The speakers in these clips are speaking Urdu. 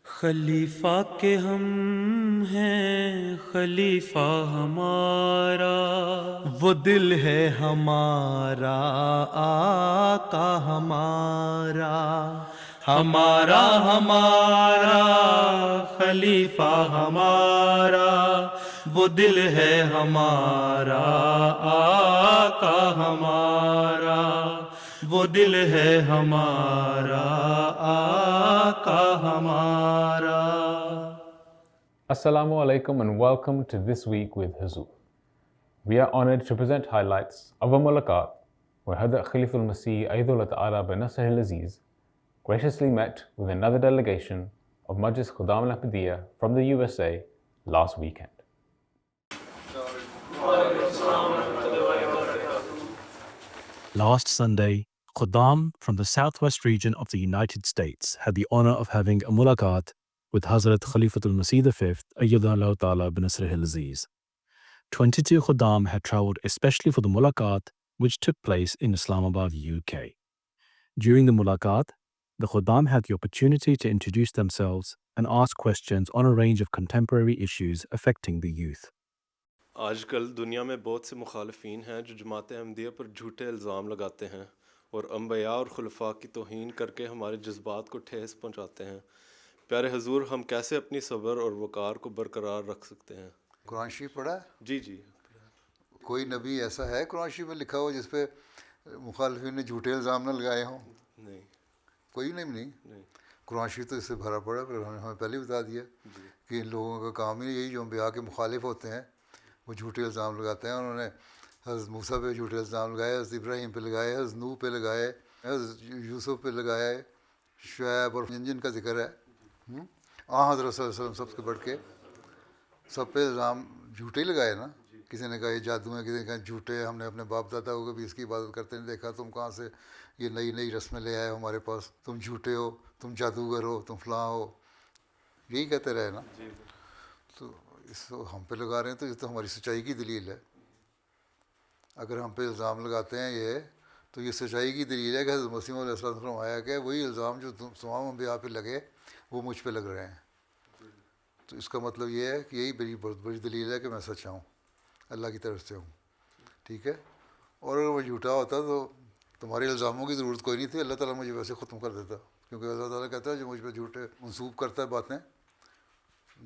خلیفہ کے ہم ہیں خلیفہ ہمارا، وہ دل ہے ہمارا آقا ہمارا، ہمارا ہمارا خلیفہ ہمارا، وہ دل ہے ہمارا آقا ہمارا، وہ دل ہے ہمارا آقا ہمارا۔ Assalamu alaikum and welcome to This Week with Huzur. We are honored to present highlights of a mulaqat where Hadrat Khalifatul Masih Aidullah Ta'ala bin Nasr al-Aziz graciously met with another delegation of Majlis Khuddam al-Ahmadiyya from the USA last weekend. Last Sunday, Khuddam from the southwest region of the United States had the honor of having a mulaqat with Hazrat Khalifatul Masih V, Ayyadullah Ta'ala bin Nasr al-Aziz. 22 Khuddam had traveled especially for the mulaqat, which took place in Islamabad, UK. During the mulaqat, the Khuddam had the opportunity to introduce themselves and ask questions on a range of contemporary issues affecting the youth. آج کل دنیا میں بہت سے مخالفین ہیں جو جماعت احمدیہ پر جھوٹے الزام لگاتے ہیں اور انبیاء اور خلفاء کی توہین کر کے ہمارے جذبات کو ٹھیس پہنچاتے ہیں۔ پیارے حضور، ہم کیسے اپنی صبر اور وقار کو برقرار رکھ سکتے ہیں؟ قرآن شریف پڑھا ہے؟ جی جی۔ کوئی نبی ایسا ہے قرآن شریف میں لکھا ہو جس پہ مخالفین نے جھوٹے الزام نہ لگائے ہوں؟ نہیں، کوئی نہیں۔ قرآن شریف تو اس سے بھرا پڑا، پھر ہمیں پہلے بتا دیا کہ ان لوگوں کا کام ہی یہی جو انبیاء کے مخالف ہوتے ہیں وہ جھوٹے الزام لگاتے ہیں۔ انہوں نے حضرت موسیٰ پہ جھوٹے الزام لگائے، حضرت ابراہیم پہ لگائے، حضرت نوح پہ لگائے، حضرت یوسف پہ لگائے، شعیب اور جن کا ذکر ہے حضرت صلی اللہ علیہ وسلم سب کے بڑھ کے سب پہ الزام جھوٹے ہی لگائے نا۔ کسی نے کہا یہ جادو ہے، کسی نے کہا جھوٹے، ہم نے اپنے باپ دادا کو کبھی اس کی عبادت کرتے نہیں دیکھا، تم کہاں سے یہ نئی رسمیں لے آئے ہو ہمارے پاس، تم جھوٹے ہو، تم جادوگر ہو، تم فلاں ہو، یہی کہتے رہے نا۔ تو اس کو ہم پہ لگا رہے ہیں تو یہ تو ہماری سچائی کی دلیل ہے۔ اگر ہم پہ الزام لگاتے ہیں یہ تو یہ سچائی کی دلیل ہے کہ حضرت مسیح علیہ السلام نے فرمایا کہ وہی الزام جو تمام انبیاء پہ لگے وہ مجھ پہ لگ رہے ہیں۔ تو اس کا مطلب یہ ہے کہ یہی بڑی بہت بڑی دلیل ہے کہ میں سچا ہوں، اللہ کی طرف سے ہوں، ٹھیک ہے۔ اور اگر میں جھوٹا ہوتا تو تمہارے الزاموں کی ضرورت کوئی نہیں تھی، اللہ تعالیٰ مجھے ویسے ختم کر دیتا، کیونکہ اللہ تعالیٰ کہتا ہے جو مجھ پہ جھوٹے منسوب کرتا ہے باتیں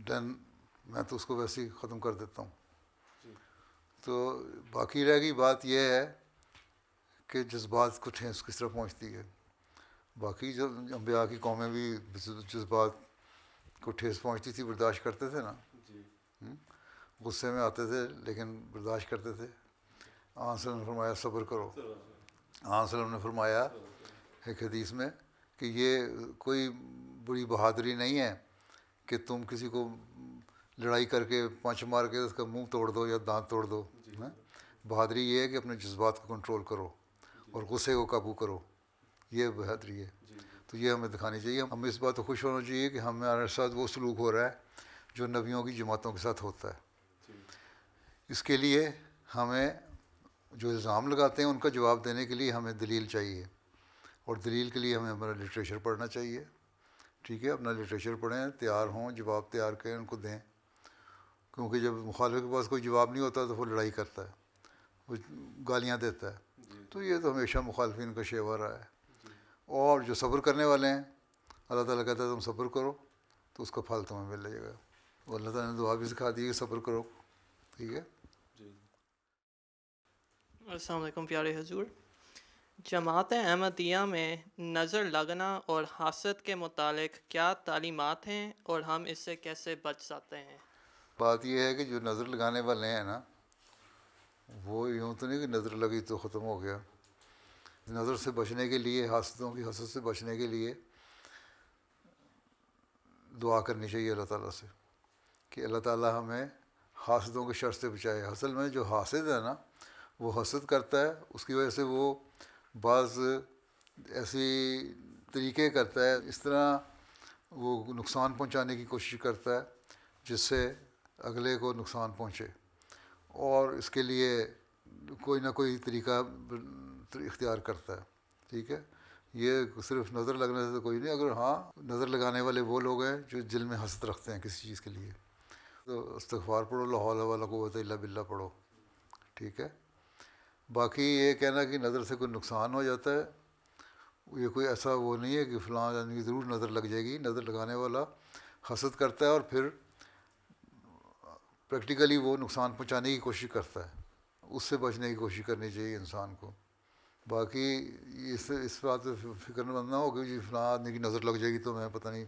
دین میں تو اس کو ویسے ہی ختم کر دیتا ہوں۔ تو باقی رہ گئی بات یہ ہے کہ جذبات کو ٹھیس کس طرح پہنچتی ہے۔ باقی جو انبیاء کی قومیں بھی جذبات کو ٹھیس پہنچتی تھی، برداشت کرتے تھے نا، غصے میں آتے تھے لیکن برداشت کرتے تھے۔ آن صلی اللہ علیہ وسلم نے فرمایا صبر کرو۔ آن صلی اللہ علیہ وسلم نے فرمایا ایک حدیث میں کہ یہ کوئی بڑی بہادری نہیں ہے کہ تم کسی کو لڑائی کر کے پنچ مار کے اس کا منہ توڑ دو یا دانت توڑ دو۔ بہادری یہ ہے کہ اپنے جذبات کو کنٹرول کرو اور غصے کو قابو کرو، یہ بہادری ہے۔ تو یہ ہمیں دکھانی چاہیے۔ ہمیں اس بات کو خوش ہونا چاہیے کہ ہمارے ساتھ وہ سلوک ہو رہا ہے جو نبیوں کی جماعتوں کے ساتھ ہوتا ہے۔ اس کے لیے ہمیں جو الزام لگاتے ہیں ان کا جواب دینے کے لیے ہمیں دلیل چاہیے، اور دلیل کے لیے ہمیں ہمارا لٹریچر پڑھنا چاہیے، ٹھیک ہے۔ اپنا لٹریچر پڑھیں، تیار ہوں، جواب تیار کریں، ان کو دیں، کیونکہ جب مخالف کے پاس کوئی جواب نہیں ہوتا تو وہ لڑائی کرتا ہے، وہ گالیاں دیتا ہے۔ تو یہ تو ہمیشہ مخالفین کا شیوا رہا ہے۔ اور جو صبر کرنے والے ہیں، اللہ تعالیٰ کہتا ہے تم صبر کرو تو اس کا پھل تمہیں مل جائے گا۔ اور اللہ تعالیٰ نے دعا بھی سکھا دی کہ صبر کرو، ٹھیک ہے۔ السلام علیکم پیارے حضور، جماعت احمدیہ میں نظر لگنا اور حسد کے متعلق کیا تعلیمات ہیں اور ہم اس سے کیسے بچ سکتے ہیں؟ بات یہ ہے کہ جو نظر لگانے والے ہیں نا، وہ یوں تو نہیں کہ نظر لگی تو ختم ہو گیا۔ نظر سے بچنے کے لیے، حاسدوں کی حسد سے بچنے کے لیے دعا کرنی چاہیے اللہ تعالیٰ سے کہ اللہ تعالیٰ ہمیں حاسدوں کے شر سے بچائے۔ اصل میں جو حاسد ہے نا وہ حسد کرتا ہے، اس کی وجہ سے وہ بعض ایسی طریقے کرتا ہے، اس طرح وہ نقصان پہنچانے کی کوشش کرتا ہے جس سے اگلے کو نقصان پہنچے، اور اس کے لیے کوئی نہ کوئی طریقہ اختیار کرتا ہے، ٹھیک ہے۔ یہ صرف نظر لگنے سے تو کوئی نہیں. اگر ہاں نظر لگانے والے وہ لوگ ہیں جو دل میں حسد رکھتے ہیں کسی چیز کے لیے, تو استغفار پڑھو, لا حول ولا قوت الا باللہ پڑھو, ٹھیک ہے. باقی یہ کہنا کہ نظر سے کوئی نقصان ہو جاتا ہے, یہ کوئی ایسا وہ نہیں ہے کہ فلاں آدمی کی ضرور نظر لگ جائے گی. نظر لگانے والا حسد کرتا ہے اور پھر پریکٹیکلی وہ نقصان پہنچانے کی کوشش کرتا ہے, اس سے بچنے کی کوشش کرنی چاہیے انسان کو. باقی اس بات پہ فکر مند نہ ہو کہ جی فلاں آدمی کی نظر لگ جائے گی تو میں پتہ نہیں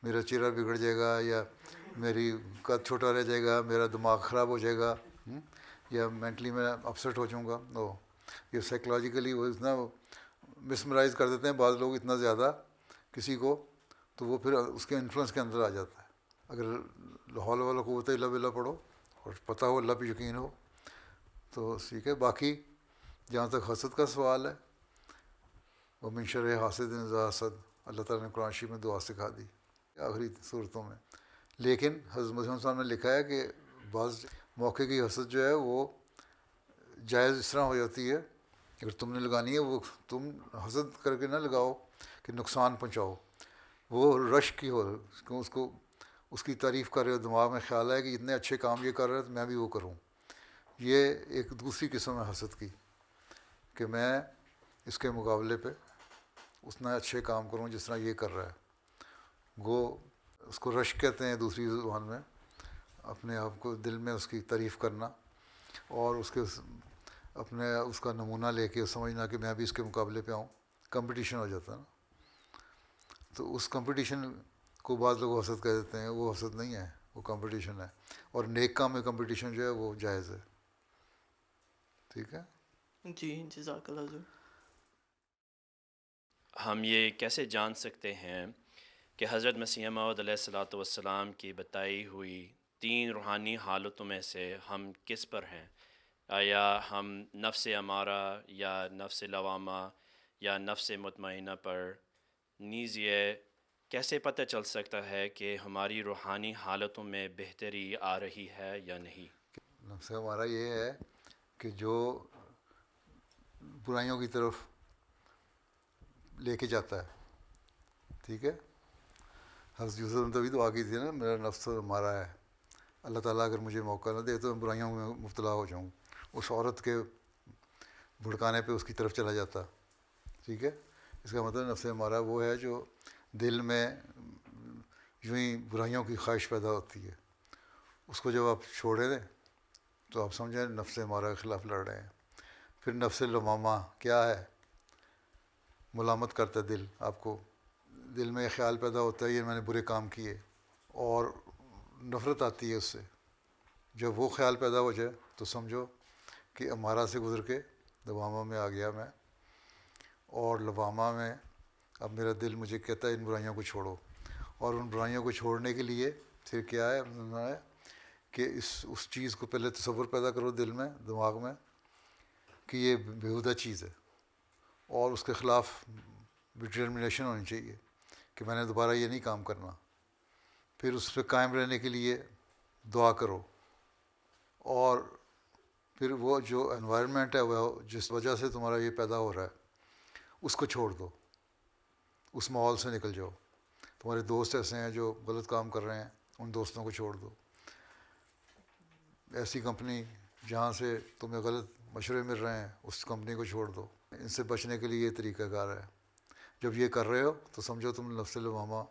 میرا چہرہ بگڑ جائے گا, یا میری قد چھوٹا رہ جائے گا, میرا دماغ خراب ہو جائے گا, یا مینٹلی میں اپسیٹ ہو جاؤں گا. نو, یہ سائیکلوجیکلی وہ اتنا مسمرائز کر دیتے ہیں بعض لوگ اتنا زیادہ کسی کو, تو وہ پھر اس کے انفلوئنس کے اندر آ جاتا ہے. اگر لا حول ولا قوت الا باللہ پڑھو اور پتہ ہو, اللہ پہ یقین ہو, تو ٹھیک ہے. باقی جہاں تک حسد کا سوال ہے, وہ من شر حاسد اذا حسد, اللہ تعالیٰ نے قرآن شریف میں دعا سکھا دی آخری صورتوں میں. لیکن حضرت مسلم صاحب نے لکھا ہے کہ بعض موقع کی حسد جو ہے وہ جائز اس طرح ہو جاتی ہے, اگر تم نے لگانی ہے وہ تم حسد کر کے نہ لگاؤ کہ نقصان پہنچاؤ, وہ رش کی ہو, اس کو اس کی تعریف کر رہے ہو, دماغ میں خیال ہے کہ اتنے اچھے کام یہ کر رہے ہیں تو میں بھی وہ کروں. یہ ایک دوسری قسم ہے حسد کی, کہ میں اس کے مقابلے پہ اتنا اچھے کام کروں جس طرح یہ کر رہا ہے. گو اس کو رش کہتے ہیں دوسری زبان میں, اپنے آپ کو دل میں اس کی تعریف کرنا اور اس کے اپنے اس کا نمونہ لے کے سمجھنا کہ میں بھی اس کے مقابلے پہ آؤں. کمپٹیشن ہو جاتا ہے نا, تو اس کمپٹیشن کو بعض لوگ حسد کہہ دیتے ہیں. وہ حسد نہیں ہے, وہ کمپٹیشن ہے, اور نیک کام میں کمپٹیشن جو ہے وہ جائز ہے. ٹھیک ہے. جی جزاک اللہ حضور. ہم یہ کیسے جان سکتے ہیں کہ حضرت مسیح موعود علیہ الصلاۃ والسلام کی بتائی ہوئی 3 روحانی حالتوں میں سے ہم کس پر ہیں؟ آیا ہم نفس امارہ یا نفس لوامہ یا نفس مطمئنہ پر؟ نیز یہ کیسے پتہ چل سکتا ہے کہ ہماری روحانی حالتوں میں بہتری آ رہی ہے یا نہیں؟ نفس ہمارا یہ ہے کہ جو برائیوں کی طرف لے کے جاتا ہے. ٹھیک ہے. حضرت یوسف نے تبھی دعا کی تھی نا, میرا نفس ہمارا ہے, اللہ تعالیٰ اگر مجھے موقع نہ دے تو میں برائیوں میں مبتلا ہو جاؤں. اس عورت کے بھڑکانے پہ اس کی طرف چلا جاتا. ٹھیک ہے. اس کا مطلب نفس ہمارا وہ ہے جو دل میں یوں ہی برائیوں کی خواہش پیدا ہوتی ہے. اس کو جب آپ چھوڑے دیں تو آپ سمجھیں نفس ہمارا کے خلاف لڑ رہے ہیں. پھر نفس لوامہ کیا ہے؟ ملامت کرتا ہے دل آپ کو. دل میں خیال پیدا ہوتا ہے یہ میں نے برے کام کیے, اور نفرت آتی ہے اس سے. جب وہ خیال پیدا ہو جائے تو سمجھو کہ امارہ سے گزر کے لوامہ میں آ گیا میں, اور لوامہ میں اب میرا دل مجھے کہتا ہے ان برائیوں کو چھوڑو. اور ان برائیوں کو چھوڑنے کے لیے پھر کیا ہے کہ اس چیز کو پہلے تصور پیدا کرو دل میں, دماغ میں, کہ یہ بیہودہ چیز ہے, اور اس کے خلاف ڈٹرمنیشن ہونی چاہیے کہ میں نے دوبارہ یہ نہیں کام کرنا. پھر اس پہ قائم رہنے کے لیے دعا کرو, اور پھر وہ جو انوائرمنٹ ہے وہ جس وجہ سے تمہارا یہ پیدا ہو رہا ہے اس کو چھوڑ دو, اس ماحول سے نکل جاؤ. تمہارے دوست ایسے ہیں جو غلط کام کر رہے ہیں, ان دوستوں کو چھوڑ دو. ایسی کمپنی جہاں سے تمہیں غلط مشورے مل رہے ہیں اس کمپنی کو چھوڑ دو. ان سے بچنے کے لیے یہ طریقہ کار ہے. جب یہ کر رہے ہو تو سمجھو تم نفس لوامہ,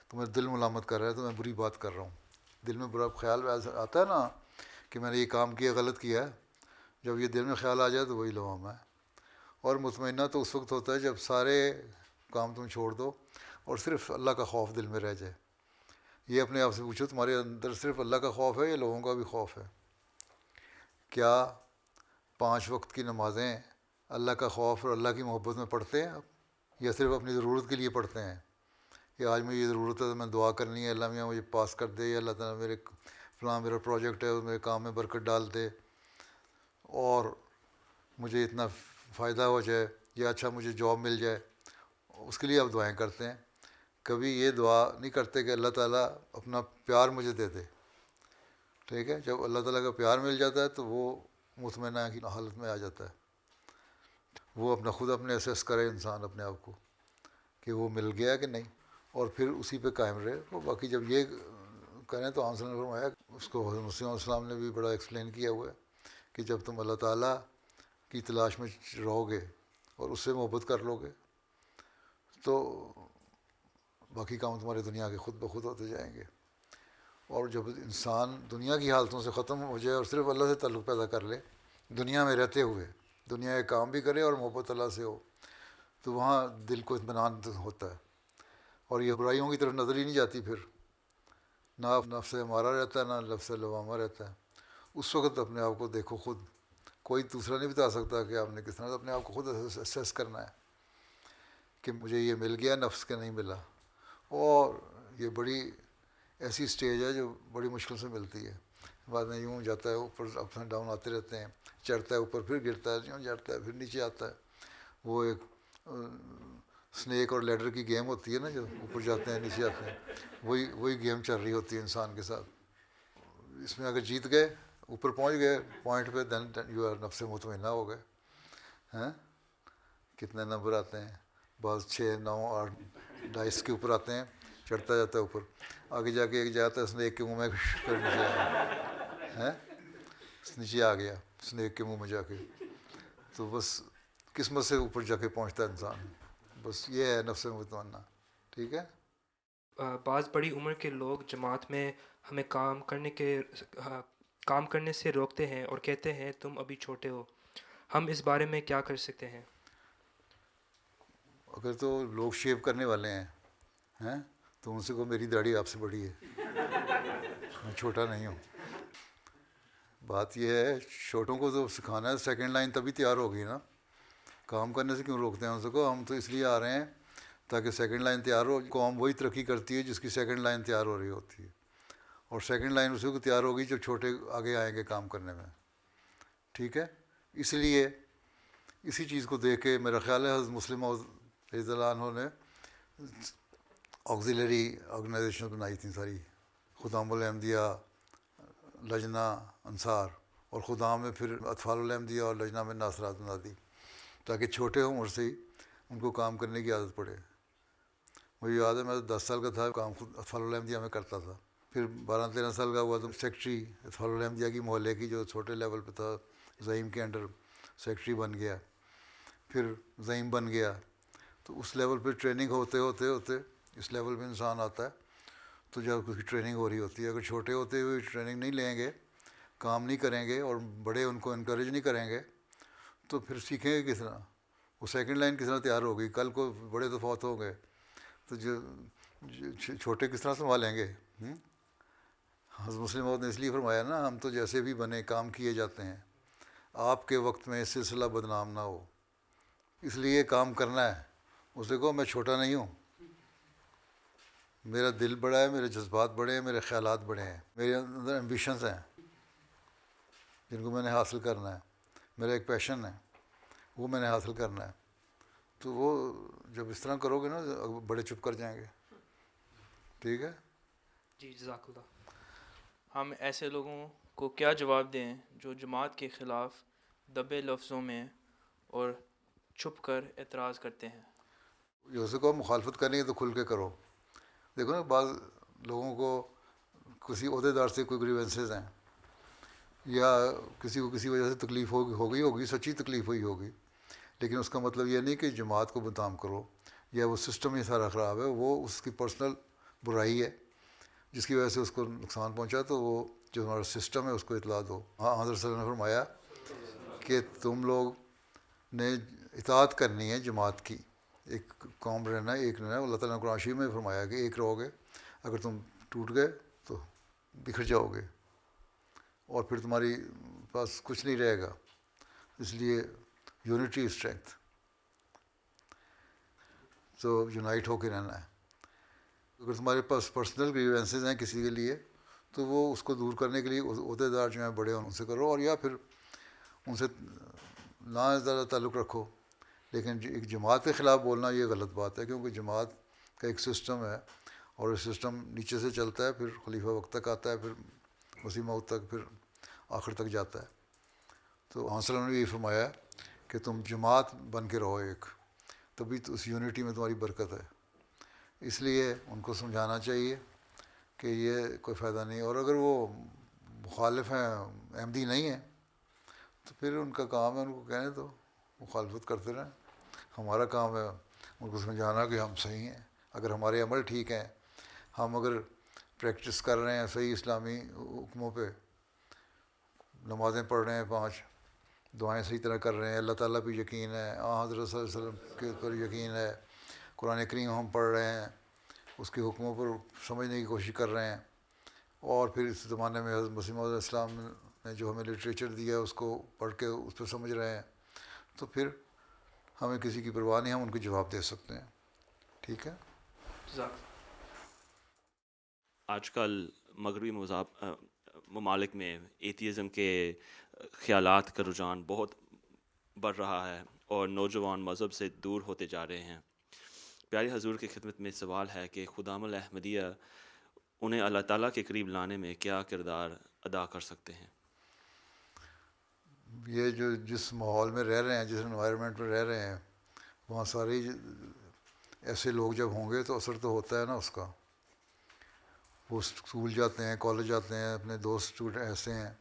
تمہیں دل ملامت کر رہا ہے تو میں بری بات کر رہا ہوں. دل میں برا خیال آتا ہے نا کہ میں نے یہ کام کیا, غلط کیا ہے, جب یہ دل میں خیال آ جائے تو وہی لوامہ ہے. اور مطمئنہ تو اس وقت ہوتا ہے جب سارے کام تم چھوڑ دو اور صرف اللہ کا خوف دل میں رہ جائے. یہ اپنے آپ سے پوچھو تمہارے اندر صرف اللہ کا خوف ہے یا لوگوں کا بھی خوف ہے؟ کیا 5 وقت کی نمازیں اللہ کا خوف اور اللہ کی محبت میں پڑھتے ہیں آپ, یا صرف اپنی ضرورت کے لیے پڑھتے ہیں؟ یا آج مجھے یہ ضرورت ہے تو میں دعا کرنی ہے, اللہ میاں مجھے پاس کر دے, یا اللہ تعالیٰ میرے فلاں میرا پروجیکٹ ہے میرے کام میں برکت ڈال دے اور مجھے اتنا فائدہ ہو جائے, یا اچھا مجھے جاب مل جائے, اس کے لیے آپ دعائیں کرتے ہیں. کبھی یہ دعا نہیں کرتے کہ اللہ تعالیٰ اپنا پیار مجھے دے دے. ٹھیک ہے. جب اللہ تعالیٰ کا پیار مل جاتا ہے تو وہ مطمئنہ کی حالت میں آ جاتا ہے. وہ اپنا خود اپنے اسیس کرے انسان اپنے آپ کو کہ وہ مل گیا کہ نہیں، اور پھر اسی پہ قائم رہے. وہ باقی جب یہ کریں تو حضرت نے فرمایا، اس کو حضرت مسیح علیہ السلام نے بھی بڑا ایکسپلین کیا ہوا ہے کہ جب تم اللہ تعالیٰ کی تلاش میں رہو گے اور اس سے محبت کر لو گے تو باقی کام تمہاری دنیا کے خود بخود ہوتے جائیں گے. اور جب انسان دنیا کی حالتوں سے ختم ہو جائے اور صرف اللہ سے تعلق پیدا کر لے دنیا میں رہتے ہوئے، دنیا کے کام بھی کرے اور محبت اللہ سے ہو، تو وہاں دل کو اطمینان ہوتا ہے اور یہ برائیوں کی طرف نظر ہی نہیں جاتی. پھر نہ نفس ہمارا رہتا ہے نہ نفس لوامہ رہتا ہے. اس وقت اپنے آپ کو دیکھو خود، کوئی دوسرا نہیں بتا سکتا کہ آپ نے کس طرح اپنے آپ کو خود اسیس کرنا ہے کہ مجھے یہ مل گیا نفس کے نہیں ملا. اور یہ بڑی ایسی سٹیج ہے جو بڑی مشکل سے ملتی ہے. بعد میں یوں جاتا ہے اوپر، اپ اینڈ ڈاؤن آتے رہتے ہیں، چڑھتا ہے اوپر پھر گرتا ہے، یوں چڑھتا ہے پھر نیچے آتا ہے. وہ ایک سنیک اور لیڈر کی گیم ہوتی ہے نا، جو اوپر جاتے ہیں نیچے آتے ہیں، وہی گیم چل رہی ہوتی ہے انسان کے ساتھ. اس میں اگر جیت گئے، اوپر پہنچ گئے پوائنٹ پہ، دین یو آر نفس مطمئنہ ہو گئے. ہیں کتنے نمبر آتے ہیں، بعض 6 9 8 ڈائس کے اوپر آتے ہیں، چڑھتا جاتا ہے اوپر. آگے جا کے ایک جاتا ہے اسنیک کے منہ میں پھر نیچے آیا، نیچے آ گیا اسنیک کے منہ میں جا کے. تو بس قسمت سے اوپر جا کے پہنچتا ہے انسان. بس یہ ہے نفس مطمئنہ. ٹھیک ہے. بعض بڑی عمر کے لوگ جماعت میں ہمیں کام کرنے سے روکتے ہیں اور کہتے ہیں تم ابھی چھوٹے ہو. ہم اس بارے میں کیا کر سکتے ہیں؟ اگر تو لوگ شیو کرنے والے ہیں تو ان سے کو میری داڑھی آپ سے بڑی ہے، میں چھوٹا نہیں ہوں. بات یہ ہے چھوٹوں کو تو سکھانا ہے. سیکنڈ لائن تبھی تیار ہوگی نا. کام کرنے سے کیوں روکتے ہیں ان سے کو؟ ہم تو اس لیے آ رہے ہیں تاکہ سیکنڈ لائن تیار ہو. قوم وہی ترقی کرتی ہے جس کی سیکنڈ لائن تیار ہو رہی ہوتی ہے، اور سیکنڈ لائن اسی کو تیار ہوگی جو چھوٹے آگے آئیں گے کام کرنے میں. ٹھیک ہے. اس لیے اسی چیز کو دیکھ کے میرا خیال ہے حضرت مسلم رضی اللہ عنہ نے آگزیلری آرگنائزیشن بنائی تھیں ساری، خدام الاحمدیہ، لجنہ انصار، اور خدام میں پھر اطفال الاحمدیہ اور لجنہ میں ناصرات بنا دی تاکہ چھوٹے عمر سے ہی ان کو کام کرنے کی عادت پڑے. مجھے یاد ہے میں 10 سال کا تھا، کام خود اطفال الاحمدیہ میں کرتا تھا. پھر 12 13 سال کا ہوا تو سیکٹری اطفال الاحمدیہ کی محلے کی جو چھوٹے لیول پہ تھا، زعیم کے انڈر سیکٹری بن گیا، پھر زعیم بن گیا. تو اس لیول پہ ٹریننگ ہوتے ہوتے اس لیول پہ انسان آتا ہے. تو جب اس کی ٹریننگ ہو رہی ہوتی ہے، اگر چھوٹے ہوتے ہوئے ٹریننگ نہیں لیں گے، کام نہیں کریں گے اور بڑے ان کو انکریج نہیں کریں گے تو پھر سیکھیں گے کس طرح؟ وہ سیکنڈ لائن کس طرح تیار ہوگی؟ کل کو بڑے تو فوت ہو گئے تو جو چھوٹے کس طرح سنبھالیں گے؟ حضرت مسلم موعود نے اس لیے فرمایا نا، ہم تو جیسے بھی بنے کام کیے جاتے ہیں، آپ کے وقت میں سلسلہ بدنام نہ ہو، اس لیے کام کرنا ہے. اسے کہو میں چھوٹا نہیں ہوں، میرا دل بڑا ہے، میرے جذبات بڑے ہیں، میرے خیالات بڑے ہیں، میرے اندر ایمبیشنز ہیں جن کو میں نے حاصل کرنا ہے، میرا ایک پیشن ہے وہ میں نے حاصل کرنا ہے. تو وہ جب اس طرح کرو گے نا بڑے چپ کر جائیں گے. ٹھیک ہے. جی جزاک اللہ. ہم ایسے لوگوں کو کیا جواب دیں جو جماعت کے خلاف دبے لفظوں میں اور چھپ کر اعتراض کرتے ہیں؟ جو سے کو مخالفت کرنی ہے تو کھل کے کرو. دیکھو نا بعض لوگوں کو کسی عہدے دار سے کوئی گریونسز ہیں یا کسی کو کسی وجہ سے تکلیف ہوگی سچی تکلیف ہوئی ہوگی، لیکن اس کا مطلب یہ نہیں کہ جماعت کو بدنام کرو یا وہ سسٹم ہی سارا خراب ہے. وہ اس کی پرسنل برائی ہے جس کی وجہ سے اس کو نقصان پہنچا، تو وہ جو ہمارا سسٹم ہے اس کو اطلاع دو. ہاں حضرت صلی اللہ علیہ وسلم نے فرمایا کہ تم لوگ نے اطاعت کرنی ہے جماعت کی، ایک قوم رہنا ہے، ایک رہنا ہے. اللہ تعالیٰ نے قرآن شریف میں فرمایا کہ ایک رہو گے، اگر تم ٹوٹ گئے تو بکھر جاؤ گے اور پھر تمہاری پاس کچھ نہیں رہے گا. اس لیے یونٹی اسٹرینتھ، تو یونائٹ ہو کے رہنا ہے. اگر تمہارے پاس پرسنل گریوینسز ہیں کسی کے لیے تو وہ اس کو دور کرنے کے لیے عہدے دار جو ہیں بڑے ان سے کرو، اور یا پھر ان سے نہ زیادہ تعلق رکھو. لیکن ایک جماعت کے خلاف بولنا یہ غلط بات ہے، کیونکہ جماعت کا ایک سسٹم ہے اور یہ سسٹم نیچے سے چلتا ہے، پھر خلیفہ وقت تک آتا ہے، پھر مسیح موعود تک، پھر آخر تک جاتا ہے. تو حضرت صلی اللہ علیہ وسلم نے یہ فرمایا کہ تم جماعت بن کے رہو ایک، تبھی تو اس یونٹی میں تمہاری برکت ہے. اس لیے ان کو سمجھانا چاہیے کہ یہ کوئی فائدہ نہیں. اور اگر وہ مخالف ہیں, احمدی نہیں ہیں, تو پھر ان کا کام ہے ان کو کہنے تو مخالفت کرتے رہیں. ہمارا کام ہے ان کو سمجھانا کہ ہم صحیح ہیں. اگر ہمارے عمل ٹھیک ہیں, ہم اگر پریکٹس کر رہے ہیں صحیح اسلامی حکموں پہ, نمازیں پڑھ رہے ہیں 5, دعائیں صحیح طرح کر رہے ہیں, اللہ تعالیٰ پہ یقین ہے, حضرت صلی اللہ علیہ وسلم کے پر یقین ہے, قرآن کریم ہم پڑھ رہے ہیں, اس کے حکموں پر سمجھنے کی کوشش کر رہے ہیں, اور پھر اس زمانے میں حضرت مسیح موعود علیہ السلام نے جو ہمیں لٹریچر دیا ہے اس کو پڑھ کے اس پہ سمجھ رہے ہیں, تو پھر ہمیں کسی کی پرواہ نہیں, ہم ان کو جواب دے سکتے ہیں. ٹھیک ہے. آج کل مغربی ممالک میں ایتھیزم کے خیالات کا رجحان بہت بڑھ رہا ہے اور نوجوان مذہب سے دور ہوتے جا رہے ہیں. پیارے حضور کی خدمت میں سوال ہے کہ خدام الاحمدیہ انہیں اللہ تعالیٰ کے قریب لانے میں کیا کردار ادا کر سکتے ہیں؟ یہ جو جس ماحول میں رہ رہے ہیں, جس انوائرمنٹ میں رہ رہے ہیں, وہاں سارے ایسے لوگ جب ہوں گے تو اثر تو ہوتا ہے نا اس کا. وہ اسکول جاتے ہیں, کالج جاتے ہیں, اپنے دوست اسٹوڈنٹ ایسے ہیں.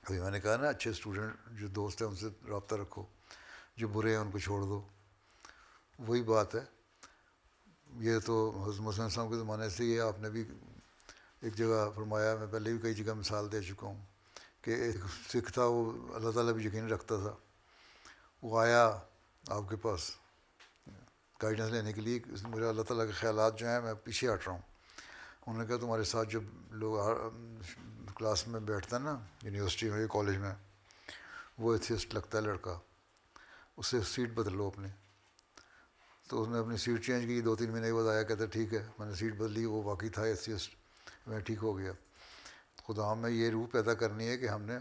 ابھی میں نے کہا نا اچھے اسٹوڈنٹ جو دوست ہیں ان سے رابطہ رکھو, جو برے ہیں ان کو چھوڑ دو. وہی بات ہے. یہ تو حضرت مسیح علیہ السلام کے زمانے سے یہ آپ نے بھی ایک جگہ فرمایا, میں پہلے بھی کئی جگہ مثال دے چکا ہوں کہ ایک سکھ تھا, وہ اللہ تعالیٰ بھی یقین رکھتا تھا. وہ آیا آپ کے پاس گائیڈنس لینے کے لیے, میرا اللہ تعالیٰ کے خیالات جو ہیں میں پیچھے ہٹ رہا ہوں. انہوں نے کہا تمہارے ساتھ جو لوگ کلاس میں بیٹھتا ہے نا یونیورسٹی میں یا کالج میں, وہ ایتھیسٹ لگتا ہے لڑکا, اس سے سیٹ بدلو اپنی. تو اس نے اپنی سیٹ چینج کی, 2-3 مہینے کے بعد آیا, کہتا ٹھیک ہے میں نے سیٹ بدلی, وہ واقعی تھا ایتھیسٹ, میں ٹھیک ہو گیا. خدا میں یہ روح پیدا کرنی ہے کہ ہم نے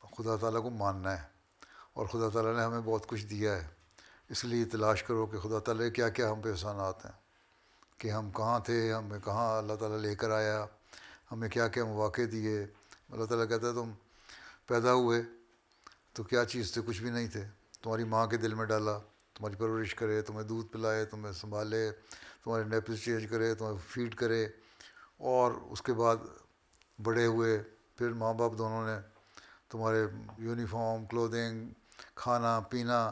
خدا تعالیٰ کو ماننا ہے, اور خدا تعالیٰ نے ہمیں بہت کچھ دیا ہے. اس لیے تلاش کرو کہ خدا تعالیٰ کیا کیا ہم پہ احسانات ہیں, کہ ہم کہاں تھے, ہمیں کہاں اللہ تعالیٰ لے کر آیا, ہمیں کیا کیا مواقع دیے. اللہ تعالیٰ کہتا ہے تم پیدا ہوئے تو کیا چیز تھے, کچھ بھی نہیں تھے. تمہاری ماں کے دل میں ڈالا, تمہاری پرورش کرے, تمہیں دودھ پلائے, تمہیں سنبھالے, تمہارے نیپلز چینج کرے, تمہیں فیڈ کرے, اور اس کے بعد بڑے ہوئے. پھر ماں باپ دونوں نے تمہارے یونیفارم, کلودنگ, کھانا پینا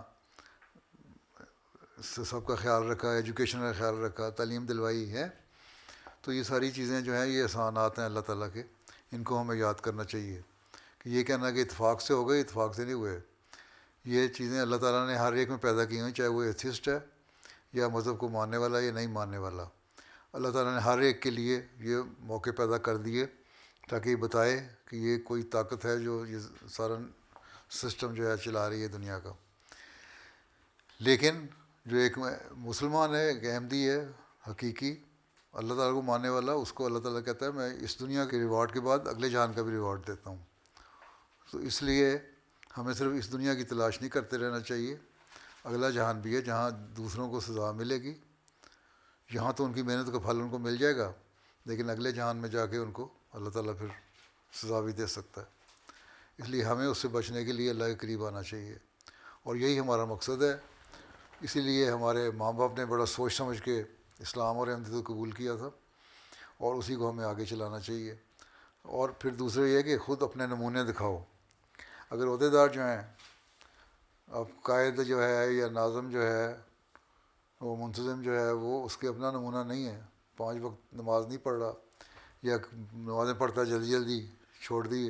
سب کا خیال رکھا, ایجوکیشن کا خیال رکھا, تعلیم دلوائی ہے. تو یہ ساری چیزیں جو ہیں یہ احسانات ہیں اللہ تعالیٰ کے, ان کو ہمیں یاد کرنا چاہیے. کہ یہ کہنا کہ اتفاق سے ہو گئے, اتفاق سے نہیں ہوئے. یہ چیزیں اللہ تعالیٰ نے ہر ایک میں پیدا کی ہوئی, چاہے وہ ایتھیسٹ ہے یا مذہب کو ماننے والا یا نہیں ماننے والا. اللہ تعالیٰ نے ہر ایک کے لیے یہ موقع پیدا کر دیے تاکہ یہ بتائے کہ یہ کوئی طاقت ہے جو یہ سارا سسٹم جو ہے چلا رہی ہے دنیا کا. لیکن جو ایک مسلمان ہے, ایک احمدی ہے حقیقی, اللہ تعالیٰ کو ماننے والا, اس کو اللہ تعالیٰ کہتا ہے میں اس دنیا کے ریوارڈ کے بعد اگلے جہان کا بھی ریوارڈ دیتا ہوں. تو اس لیے ہمیں صرف اس دنیا کی تلاش نہیں کرتے رہنا چاہیے, اگلا جہان بھی ہے جہاں دوسروں کو سزا ملے گی. یہاں تو ان کی محنت کا پھل ان کو مل جائے گا, لیکن اگلے جہان میں جا کے ان کو اللہ تعالیٰ پھر سزا بھی دے سکتا ہے. اس لیے ہمیں اس سے بچنے کے لیے اللہ کے قریب آنا چاہیے, اور یہی ہمارا مقصد ہے. اسی لیے ہمارے ماں باپ نے بڑا سوچ سمجھ کے اسلام اور احمدیت کو قبول کیا تھا, اور اسی کو ہمیں آگے چلانا چاہیے. اور پھر دوسرے یہ کہ خود اپنے نمونے دکھاؤ. اگر عہدیدار جو ہیں, اب قائد جو ہے یا ناظم جو ہے, وہ منتظم جو ہے, وہ اس کے اپنا نمونہ نہیں ہے, 5 وقت نماز نہیں پڑھ رہا, یا نمازیں پڑھتا جلدی جلدی چھوڑ دی,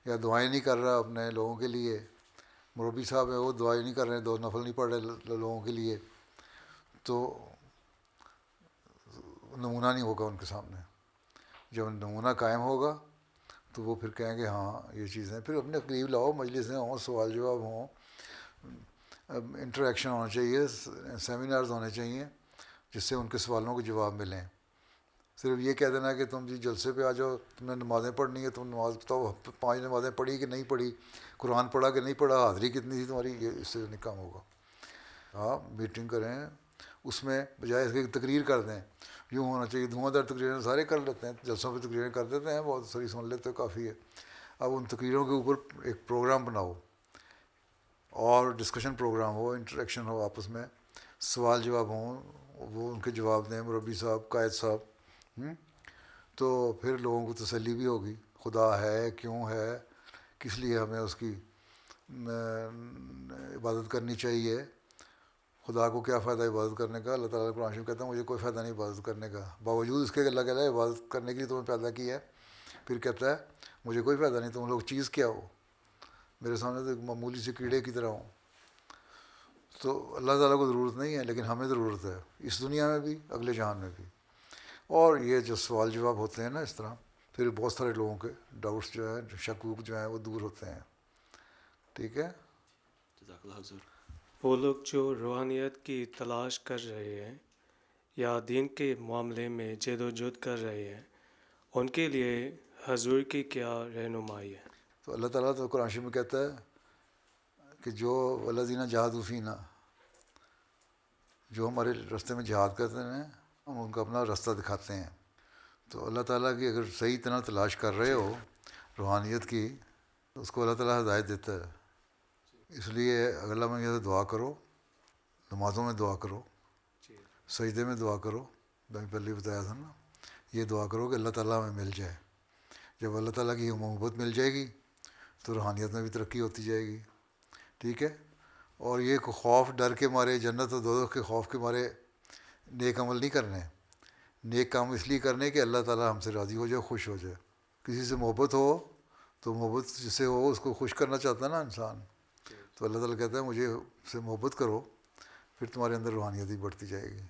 یا دعائیں نہیں کر رہا اپنے لوگوں کے لیے. مربی صاحب ہیں وہ دعائیں نہیں کر رہے ہیں, 2 نفل نہیں پڑھ رہے لوگوں کے لیے, تو نمونہ نہیں ہوگا ان کے سامنے. جب نمونہ قائم ہوگا تو وہ پھر کہیں گے ہاں یہ چیزیں. پھر اپنے قریب لاؤ, مجلسیں ہوں, سوال جواب ہوں, انٹریکشن ہونا چاہیے, سیمینارز ہونے چاہیے جس سے ان کے سوالوں کے جواب ملیں. صرف یہ کہہ دینا کہ تم جی جلسے پہ آ جاؤ, تم نے نمازیں پڑھنی ہے, تم نماز بتاؤ 5 نمازیں پڑھی کہ نہیں پڑھی, قرآن پڑھا کہ نہیں پڑھا, حاضری کتنی تھی تمہاری, یہ اس سے نہیں کام ہوگا. ہاں میٹنگ کریں, اس میں بجائے اس کے تقریر کر دیں. یوں ہونا چاہیے, دھواں دار تقریریں سارے کر لیتے ہیں, جلسوں پہ تقریریں کر دیتے ہیں, بہت ساری سن لیتے ہیں, کافی ہے. اب ان تقریروں کے اوپر ایک پروگرام بناؤ اور ڈسکشن پروگرام ہو, انٹریکشن ہو آپس میں, سوال جواب ہوں, وہ ان کے جواب دیں مربی صاحب, قائد صاحب. تو پھر لوگوں کو تسلی بھی ہوگی, خدا ہے, کیوں ہے, کس لیے ہمیں اس کی عبادت کرنی چاہیے, خدا کو کیا فائدہ عبادت کرنے کا. اللہ تعالیٰ قرآن شریف کہتا ہے مجھے کوئی فائدہ نہیں عبادت کرنے کا, باوجود اس کے اللہ کہتا ہے عبادت کرنے کے لیے تمہیں پیدا کیا ہے. پھر کہتا ہے مجھے کوئی فائدہ نہیں, تم لوگ چیز کیا ہو, میرے سامنے تو ایک معمولی سے کیڑے کی طرح ہوں. تو اللہ تعالیٰ کو ضرورت نہیں ہے, لیکن ہمیں ضرورت ہے, اس دنیا میں بھی اگلے جہان میں بھی. اور یہ جو سوال جواب ہوتے ہیں نا اس طرح, پھر بہت سارے لوگوں کے ڈاؤٹس جو ہیں, شکوک جو ہیں, وہ دور ہوتے ہیں. ٹھیک ہے. جزاک اللہ حضور. وہ لوگ جو روحانیت کی تلاش کر رہے ہیں یا دین کے معاملے میں جد و جہد کر رہے ہیں, ان کے لیے حضور کی کیا رہنمائی ہے؟ تو اللہ تعالیٰ تو قرآن شریف میں کہتا ہے کہ جو الذین جاہدوا فینا, جو ہمارے راستے میں جہاد کرتے ہیں ہم ان کو اپنا راستہ دکھاتے ہیں. تو اللہ تعالیٰ کی اگر صحیح طرح تلاش کر رہے ہو روحانیت کی, تو اس کو اللہ تعالیٰ ہدایت دیتا ہے. اس لیے اگلا میں یہ دعا کرو, نمازوں میں دعا کرو, سجدے میں دعا کرو. میں پہلے بتایا تھا نا, یہ دعا کرو کہ اللہ تعالیٰ ہمیں مل جائے. جب اللہ تعالیٰ کی محبت مل جائے گی تو روحانیت میں بھی ترقی ہوتی جائے گی. ٹھیک ہے. اور یہ خوف ڈر کے مارے, جنت اور دوزخ کے خوف کے مارے نیک عمل نہیں کرنے. نیک کام اس لیے کرنے کہ اللہ تعالیٰ ہم سے راضی ہو جائے, خوش ہو جائے. کسی سے محبت ہو تو محبت جس سے ہو اس کو خوش کرنا چاہتا ہے نا انسان. تو اللہ تعالیٰ کہتا ہے مجھے سے محبت کرو, پھر تمہارے اندر روحانیت بھی بڑھتی جائے گی.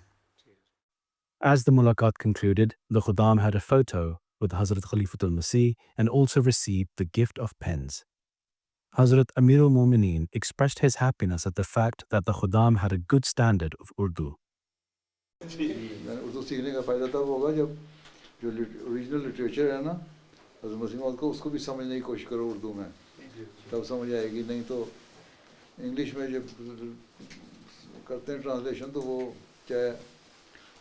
As the mulaqat concluded, the Khuddam had a photo with Hazrat Khalifatul Masih and also received the gift of pens. Hazrat Amirul Mumineen expressed his happiness at the fact that the Khuddam had a good standard of Urdu. Urdu سیکھنے کا فائدہ تب ہوگا جب جو اوریجنل لٹریچر ہے نا حضرت مسیح موعود کو, اس کو بھی سمجھنے کی کوشش کرو اردو میں, تب سمجھ آئے گی. نہیں تو انگلش میں جب کرتے ہیں ٹرانسلیشن تو وہ چاہے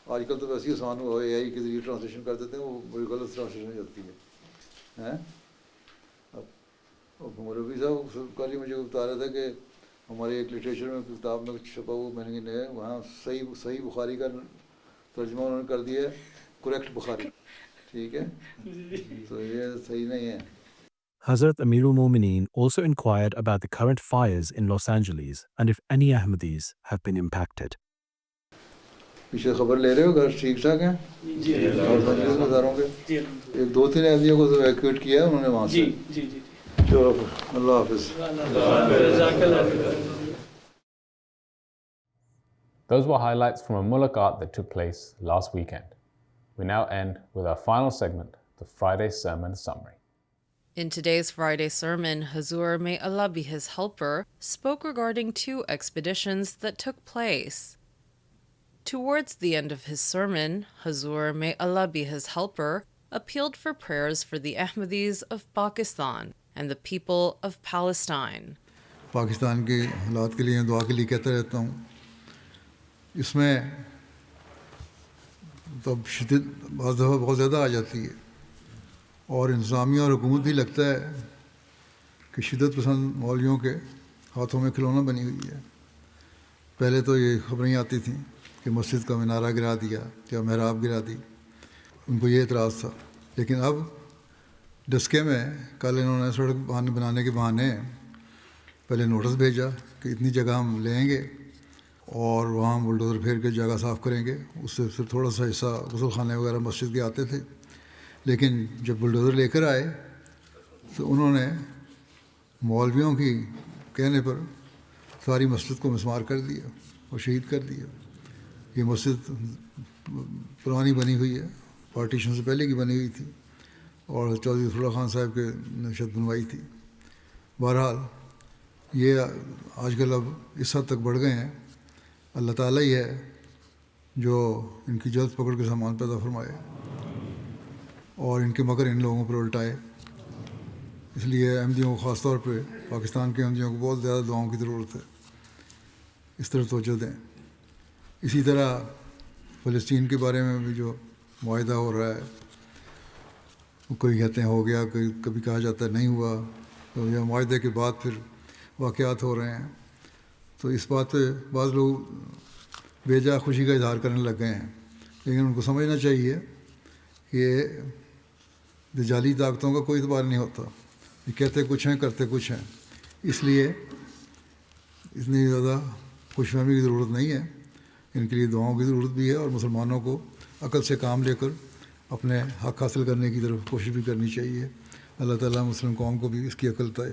آج کل تو ویسے ہی آسان ہوا, اے آئی کے ذریعے ٹرانسلیشن کر دیتے ہیں, وہ بڑی غلط ٹرانسلیشن ہو جاتی ہے. اب مولوی صاحب کل ہی مجھے بتا رہا تھا کہ ہمارے ایک لٹریچر میں کتاب میں چھپا ہوا میں نے ہے, وہاں صحیح بخاری کا ترجمہ انہوں نے کر دیا ہے کریکٹ بخاری. ٹھیک ہے, تو یہ صحیح نہیں ہے. Hazrat Amirul Mumineen also inquired about the current fires in Los Angeles and if any Ahmadis have been impacted. پیچھے خبر لے رہے ہو گھر ٹھیک ٹھاک ہیں؟ جی. اور ہزاروں کے ایک دو تین ایسیوں کو ایویکویٹ کیا ہے انہوں نے وہاں سے. جی. چلو اللہ حافظ. Those were highlights from a mulaqat that took place last weekend. We now end with our final segment, the Friday Sermon Summary. In today's Friday sermon, Hazur, may Allah be his helper, spoke regarding 2 expeditions that took place. Towards the end of his sermon, Hazur, may Allah be his helper, appealed for prayers for the Ahmadis of Pakistan and the people of Palestine. Pakistan کے حالات کے لیے دعا کے لیے کہتا رہتا ہوں. اس میں تو شدت بعض دفعہ بہت زیادہ آ جاتی ہے, اور انتظامیہ اور حکومت بھی لگتا ہے کہ شدت پسند مولویوں کے ہاتھوں میں کھلونا بنی ہوئی ہے. پہلے تو یہ خبریں آتی تھیں کہ مسجد کا مینارہ گرا دیا یا محراب گرا دی, ان کو یہ اعتراض تھا. لیکن اب ڈسکے میں کل انہوں نے سڑک بنانے کے بہانے پہلے نوٹس بھیجا کہ اتنی جگہ ہم لیں گے اور وہاں بلڈوزر پھیر کے جگہ صاف کریں گے. اس سے صرف تھوڑا سا حصہ غسل خانے وغیرہ مسجد کے آتے تھے, لیکن جب بلڈوزر لے کر آئے تو انہوں نے مولویوں کی کہنے پر ساری مسجد کو مسمار کر دیا اور شہید کر دیا. یہ مسجد پرانی بنی ہوئی ہے, پارٹیشن سے پہلے کی بنی ہوئی تھی, اور چودھری ظفر اللہ خان صاحب کے نشست بنوائی تھی. بہرحال یہ آج کل اب اس حد تک بڑھ گئے ہیں. اللہ تعالیٰ ہی ہے جو ان کی جلد پکڑ کے سامان پیدا فرمائے اور ان کے مگر ان لوگوں پر الٹائے. اس لیے احمدیوں کو خاص طور پہ پاکستان کے احمدیوں کو بہت زیادہ دعاؤں کی ضرورت ہے. اس طرح توجہ دیں. اسی طرح فلسطین کے بارے میں بھی جو معاہدہ ہو رہا ہے, کوئی کہتے ہیں ہو گیا, کبھی کہا جاتا ہے نہیں ہوا, تو یہ معاہدے کے بعد پھر واقعات ہو رہے ہیں. تو اس بات پہ بعض لوگ بے جا خوشی کا اظہار کرنے لگ گئے ہیں، لیکن ان کو سمجھنا چاہیے کہ دجالی طاقتوں کا کوئی اعتبار نہیں ہوتا، یہ کہتے کچھ ہیں کرتے کچھ ہیں، اس لیے اتنی زیادہ خوش فہمی کی ضرورت نہیں ہے، ان کے لیے دعاؤں کی ضرورت بھی ہے، اور مسلمانوں کو عقل سے کام لے کر اپنے حق حاصل کرنے کی طرف کوشش بھی کرنی چاہیے۔ اللہ تعالیٰ مسلم قوم کو بھی اس کی عقل عطا